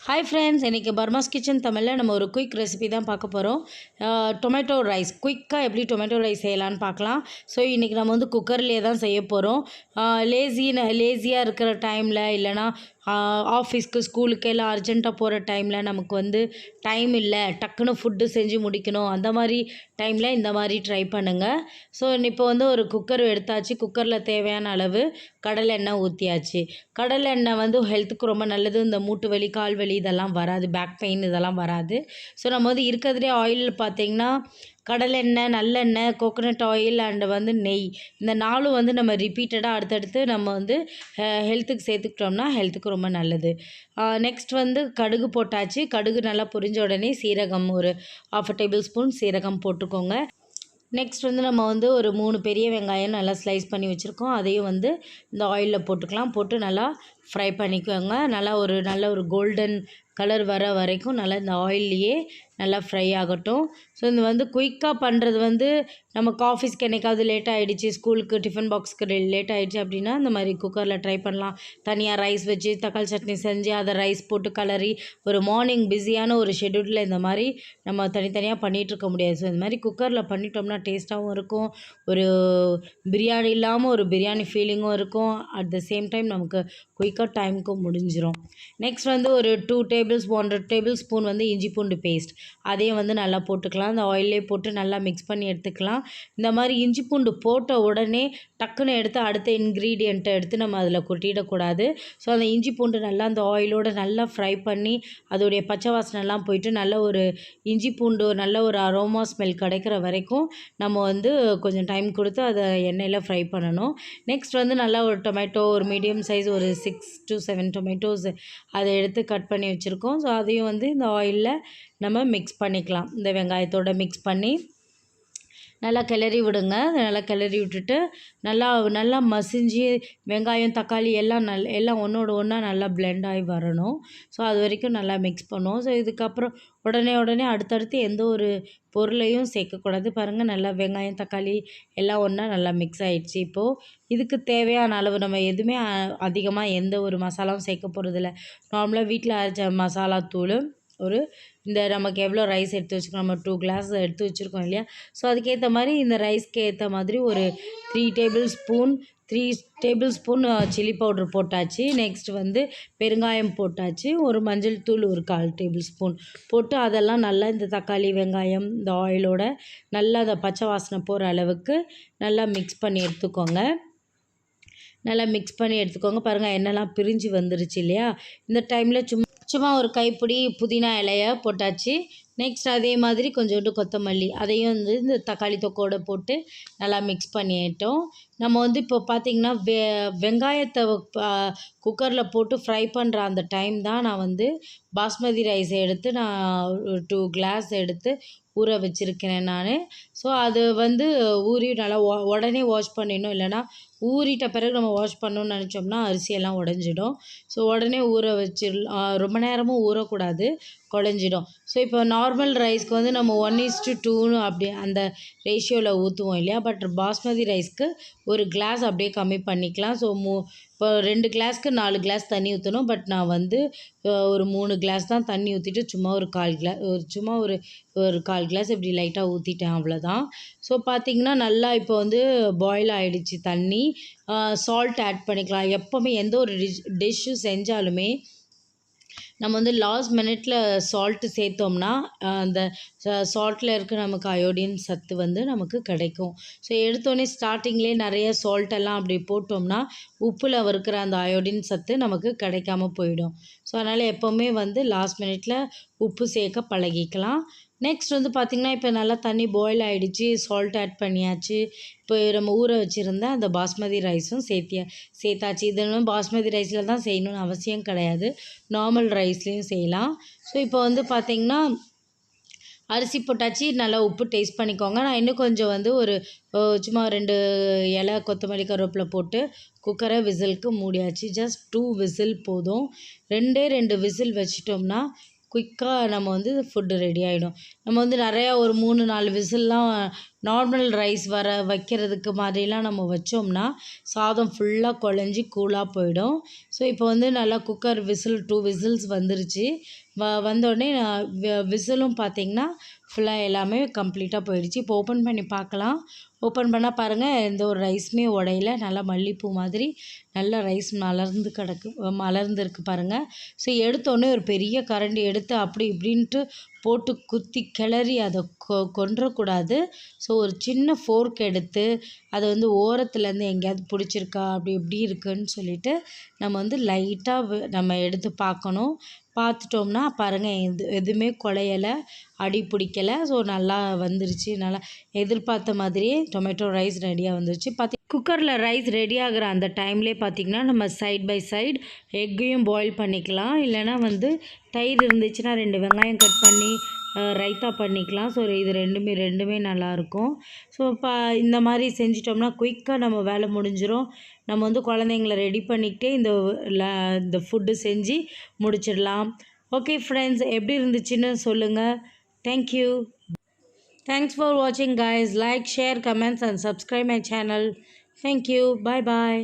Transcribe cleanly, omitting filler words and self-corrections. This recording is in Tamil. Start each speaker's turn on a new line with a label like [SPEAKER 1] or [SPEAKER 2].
[SPEAKER 1] ஹாய் ஃப்ரெண்ட்ஸ், இன்றைக்கி பர்மாஸ் கிச்சன் தமிழில் நம்ம ஒரு குயிக் ரெசிபி தான் பார்க்க போகிறோம். டொமேட்டோ ரைஸ் குயிக்காக எப்படி டொமேட்டோ ரைஸ் செய்யலான்னு பார்க்கலாம். ஸோ இன்றைக்கி நம்ம வந்து குக்கர்லேயே தான் செய்ய போகிறோம். லேசியாக இருக்கிற டைமில் இல்லைனா ஆஃபீஸ்க்கு ஸ்கூலுக்கு எல்லாம் அர்ஜெண்ட்டாக போகிற டைமில் நமக்கு வந்து டைம் இல்லை, டக்குன்னு ஃபுட்டு செஞ்சு முடிக்கணும், அந்த மாதிரி டைமில் இந்த மாதிரி ட்ரை பண்ணுங்கள். ஸோ இப்போ வந்து ஒரு குக்கர் எடுத்தாச்சு. குக்கரில் தேவையான அளவு கடலை எண்ணெய் ஊற்றியாச்சு. கடலை எண்ணெய் வந்து ஹெல்த்துக்கு ரொம்ப நல்லது. இந்த மூட்டு வலி, கால் வலி இதெல்லாம் வராது, பேக் பெயின் இதெல்லாம் வராது. ஸோ நம்ம வந்து இருக்கிறதுலே ஆயில் பார்த்திங்கன்னா கடலெண்ணெய், நல்லெண்ணெய், கோகோனட் ஆயில் அண்டு வந்து நெய், இந்த நாலும் வந்து நம்ம ரிப்பீட்டடாக அடுத்தடுத்து நம்ம வந்து ஹெல்த்துக்கு சேர்த்துக்கிட்டோம்னா ஹெல்த்துக்கு ரொம்ப நல்லது. நெக்ஸ்ட் வந்து கடுகு போட்டாச்சு. கடுகு நல்லா பொரிஞ்ச உடனே சீரகம் ஒரு 1/2 டேபிள் ஸ்பூன் சீரகம் போட்டுக்கோங்க. நெக்ஸ்ட் வந்து நம்ம வந்து ஒரு 3 பெரிய வெங்காயம் நல்லா ஸ்லைஸ் பண்ணி வச்சுருக்கோம். அதையும் வந்து இந்த ஆயிலில் போட்டுக்கலாம். போட்டு நல்லா ஃப்ரை பண்ணிக்கோங்க. நல்ல ஒரு கோல்டன் கலர் வர வரைக்கும் நல்லா இந்த ஆயில்லையே நல்லா ஃப்ரை ஆகட்டும். ஸோ இது வந்து குயிக்காக பண்ணுறது வந்து நமக்கு ஆஃபீஸ்க்கு என்றைக்காவது லேட் ஆகிடுச்சு, ஸ்கூலுக்கு டிஃபன் பாக்ஸ்க்கு லேட் ஆகிடுச்சு அப்படின்னா இந்த மாதிரி குக்கரில் ட்ரை பண்ணலாம். தனியாக ரைஸ் வச்சு தக்காளி சட்னி செஞ்சு அதை ரைஸ் போட்டு கலரி ஒரு மார்னிங் பிஸியான ஒரு ஷெட்யூலில் இந்த மாதிரி நம்ம தனித்தனியாக பண்ணிகிட்ருக்க முடியாது. ஸோ இந்த மாதிரி குக்கரில் பண்ணிட்டோம்னா டேஸ்ட்டாகவும் இருக்கும், ஒரு பிரியாணி இல்லாமல் ஒரு பிரியாணி ஃபீலிங்கும் இருக்கும். அட் த சேம் டைம் நமக்கு குயிக்காக டைமுக்கும் முடிஞ்சிடும். நெக்ஸ்ட் வந்து ஒரு 1 டேபிள் ஸ்பூன் வந்து இஞ்சி பூண்டு பேஸ்ட், அதையும் வந்து நல்லா போட்டுக்கலாம். அந்த ஆயிலே போட்டு நல்லா மிக்ஸ் பண்ணி எடுத்துக்கலாம். இந்த மாதிரி இஞ்சி பூண்டு போட்ட உடனே டக்குன்னு எடுத்து அடுத்த இன்க்ரீடியண்ட்டை எடுத்து நம்ம அதில் கொட்டிடக்கூடாது. ஸோ அந்த இஞ்சி பூண்டு நல்லா அந்த ஆயிலோடு நல்லா ஃப்ரை பண்ணி அதோடைய பச்சை வாசனைலாம் போயிட்டு நல்ல ஒரு இஞ்சி பூண்டு நல்ல ஒரு அரோமா ஸ்மெல் கிடைக்கிற வரைக்கும் நம்ம வந்து கொஞ்சம் டைம் கொடுத்து அதை எண்ணெயில் ஃப்ரை பண்ணணும். நெக்ஸ்ட் வந்து நல்லா ஒரு டொமேட்டோ, ஒரு மீடியம் சைஸ் ஒரு 6 to 7 டொமேட்டோஸ் அதை எடுத்து கட் பண்ணி வச்சுருக்கோம். ஸோ அதையும் வந்து இந்த ஆயிலில் நம்ம மிக்ஸ் பண்ணிக்கலாம். இந்த வெங்காயத்தோடு மிக்ஸ் பண்ணி நல்லா கிளறி விடுங்க. நல்லா கிளறி விட்டுட்டு நல்லா மசிஞ்சு வெங்காயம், தக்காளி எல்லாம் ஒன்றோட ஒன்றா நல்லா பிளெண்ட் ஆகி வரணும். ஸோ அது வரைக்கும் நல்லா மிக்ஸ் பண்ணுவோம். ஸோ இதுக்கப்புறம் உடனே அடுத்தடுத்து எந்த ஒரு பொருளையும் சேர்க்கக்கூடாது. பாருங்கள், நல்லா வெங்காயம், தக்காளி எல்லாம் ஒன்றா நல்லா மிக்ஸ் ஆகிடுச்சு. இப்போது இதுக்கு தேவையான அளவு நம்ம எதுவுமே அதிகமாக எந்த ஒரு மசாலாவும் சேர்க்க போகிறதில்ல. நார்மலாக வீட்டில் அரைச்ச மசாலா தூள் இந்த நமக்கு எவ்வளோ ரைஸ் எடுத்து வச்சுருக்கோம், நம்ம 2 கிளாஸ் எடுத்து வச்சுருக்கோம் இல்லையா. ஸோ அதுக்கேற்ற மாதிரி இந்த ரைஸ்க்கு ஏற்ற மாதிரி ஒரு 3 டேபிள் ஸ்பூன் சில்லி பவுட்ரு போட்டாச்சு. நெக்ஸ்ட் வந்து பெருங்காயம் போட்டாச்சு. ஒரு மஞ்சள் தூள் ஒரு 1/4 டேபிள் ஸ்பூன் போட்டு அதெல்லாம் நல்லா இந்த தக்காளி, வெங்காயம் இந்த ஆயிலோட நல்லா அந்த பச்சை வாசனை போகிற அளவுக்கு நல்லா மிக்ஸ் பண்ணி எடுத்துக்கோங்க. பாருங்கள், எண்ணெய்லாம் பிரிஞ்சு வந்துருச்சு இல்லையா. இந்த டைமில் சும்மா ஒரு கைப்பிடி புதினா இலையை போட்டாச்சு. நெக்ஸ்ட் அதே மாதிரி கொஞ்சோண்டு கொத்தமல்லி அதையும் வந்து இந்த தக்காளி தொக்கோடு போட்டு நல்லா மிக்ஸ் பண்ணிட்டோம். நம்ம வந்து இப்போ பார்த்திங்கன்னா வெங்காயத்தை குக்கரில் போட்டு ஃப்ரை பண்ணுற அந்த டைம் தான் நான் வந்து பாஸ்மதி ரைஸை எடுத்து நான் 2 கிளாஸ் எடுத்து ஊற வச்சுருக்கிறேன் நான். ஸோ அது வந்து ஊறி நல்லா உடனே வாஷ் பண்ணிடணும். இல்லைனா ஊறிட்ட பிறகு நம்ம வாஷ் பண்ணணும்னு நினச்சோம்னா அரிசியெல்லாம் உடஞ்சிடும். ஸோ உடனே ஊற ரொம்ப நேரமும் ஊறக்கூடாது, குழஞ்சிடும். ஸோ இப்போ நார்மல் ரைஸ்க்கு வந்து நம்ம 1:2 அப்படி அந்த ரேஷியோவில் ஊற்றுவோம் இல்லையா. பட் பாஸ்மதி ரைஸ்க்கு ஒரு கிளாஸ் அப்படியே கம்மி பண்ணிக்கலாம். ஸோ இப்போ 2 கிளாஸ்க்கு 4 கிளாஸ் தண்ணி ஊற்றணும். பட் நான் வந்து ஒரு 3 கிளாஸ் தான் தண்ணி ஊற்றிட்டு சும்மா ஒரு 1/4 கிளாஸ் இப்படி லைட்டாக ஊற்றிட்டேன், அவ்வளோதான். ஸோ பார்த்திங்கன்னா நல்லா இப்போ வந்து பாயில் ஆகிடுச்சு தண்ணி. சால்ட் ஆட் பண்ணிக்கலாம். எப்போவுமே எந்த ஒரு டிஷ்ஷு செஞ்சாலுமே நம்ம வந்து லாஸ்ட் மினிட்ல சால்ட்டு சேர்த்தோம்னா அந்த சால்ட்டில் இருக்க நமக்கு அயோடின் சத்து வந்து நமக்கு கிடைக்கும். ஸோ எடுத்தோடனே ஸ்டார்டிங்லேயே நிறைய சால்ட்டெல்லாம் அப்படி போட்டோம்னா உப்பில் இருக்கிற அந்த அயோடின் சத்து நமக்கு கிடைக்காம போயிடும். ஸோ அதனால் எப்போவுமே வந்து லாஸ்ட் மினிட்ல உப்பு சேர்க்க பழகிக்கலாம். நெக்ஸ்ட் வந்து பார்த்திங்கன்னா இப்போ நல்லா தண்ணி பாயில் ஆகிடுச்சு, சால்ட் ஆட் பண்ணியாச்சு. இப்போ நம்ம ஊற வச்சுருந்த அந்த பாஸ்மதி ரைஸும் சேர்த்தாச்சு. இதெல்லாம் பாஸ்மதி ரைஸில் தான் செய்யணும்னு அவசியம் கிடையாது, நார்மல் ரைஸ்லேயும் செய்யலாம். ஸோ இப்போ வந்து பார்த்திங்கன்னா அரிசி போட்டாச்சு. நல்லா உப்பு டேஸ்ட் பண்ணிக்கோங்க. நான் இன்னும் கொஞ்சம் வந்து ஒரு சும்மா 2 இலை கொத்தமல்லி, கருவேப்பிலை போட்டு குக்கரை விசிலுக்கு மூடியாச்சு. ஜஸ்ட் 2 விசில் போதும். 2 விசில் வச்சிட்டோம்னா குயிக்காக நம்ம வந்து ஃபுட்டு ரெடி ஆகிடும். நம்ம வந்து நிறையா ஒரு 3-4 விசில்லாம் நார்மல் ரைஸ் வைக்கிறதுக்கு மாதிரிலாம் நம்ம வச்சோம்னா சாதம் ஃபுல்லாக குழஞ்சி கூலாக போயிடும். ஸோ இப்போ வந்து நல்லா குக்கர் விசில் 2 விசில்ஸ் வந்துருச்சு. வந்தோடனே விசிலும் பார்த்திங்கன்னா ஃபுல்லாக எல்லாமே கம்ப்ளீட்டாக போயிடுச்சு. இப்போ ஓப்பன் பண்ணி பார்க்கலாம். ஓப்பன் பண்ணால் பாருங்கள், எந்த ஒரு ரைஸுமே உடையில, நல்லா மல்லிகைப்பூ மாதிரி நல்லா ரைஸ் மலர்ந்துருக்கு பாருங்கள். ஸோ எடுத்தோடனே ஒரு பெரிய கரண்டி எடுத்து அப்படி இப்படின்ட்டு போட்டு குத்தி கிளறி அதை கொன்றக்கூடாது. ஸோ ஒரு சின்ன ஃபோர்க் எடுத்து அதை வந்து ஓரத்துலேருந்து எங்கேயாவது பிடிச்சிருக்கா அப்படி இப்படி இருக்குன்னு சொல்லிட்டு நம்ம வந்து லைட்டாக நம்ம எடுத்து பார்க்கணும். பார்த்துட்டோம்னா பாருங்கள், எதுவுமே குலையலை, அடி பிடிக்கலை. ஸோ நல்லா வந்துருச்சு. நல்லா எதிர்பார்த்த மாதிரியே டொமேட்டோ ரைஸ் ரெடியாக வந்துருச்சு. குக்கரில் ரைஸ் ரெடி ஆகிற அந்த டைம்லேயே பார்த்திங்கன்னா நம்ம சைட் பை சைடு எக்கையும் பாயில் பண்ணிக்கலாம். இல்லைனா வந்து தயிர் இருந்துச்சுன்னா 2 வெங்காயம் கட் பண்ணி ரைத்தா பண்ணிக்கலாம். ஸோ இது ரெண்டுமே நல்லாயிருக்கும். ஸோ இப்போ இந்த மாதிரி செஞ்சிட்டோம்னா குயிக்காக நம்ம வேலை முடிஞ்சிடும். நம்ம வந்து குழந்தைங்கள ரெடி பண்ணிக்கிட்டே இந்த ஃபுட்டு செஞ்சு முடிச்சிடலாம். ஓகே ஃப்ரெண்ட்ஸ், எப்படி இருந்துச்சுன்னு சொல்லுங்கள். Thank you. Thanks for watching guys. Like, share, comments and subscribe my channel. Thank you. Bye bye.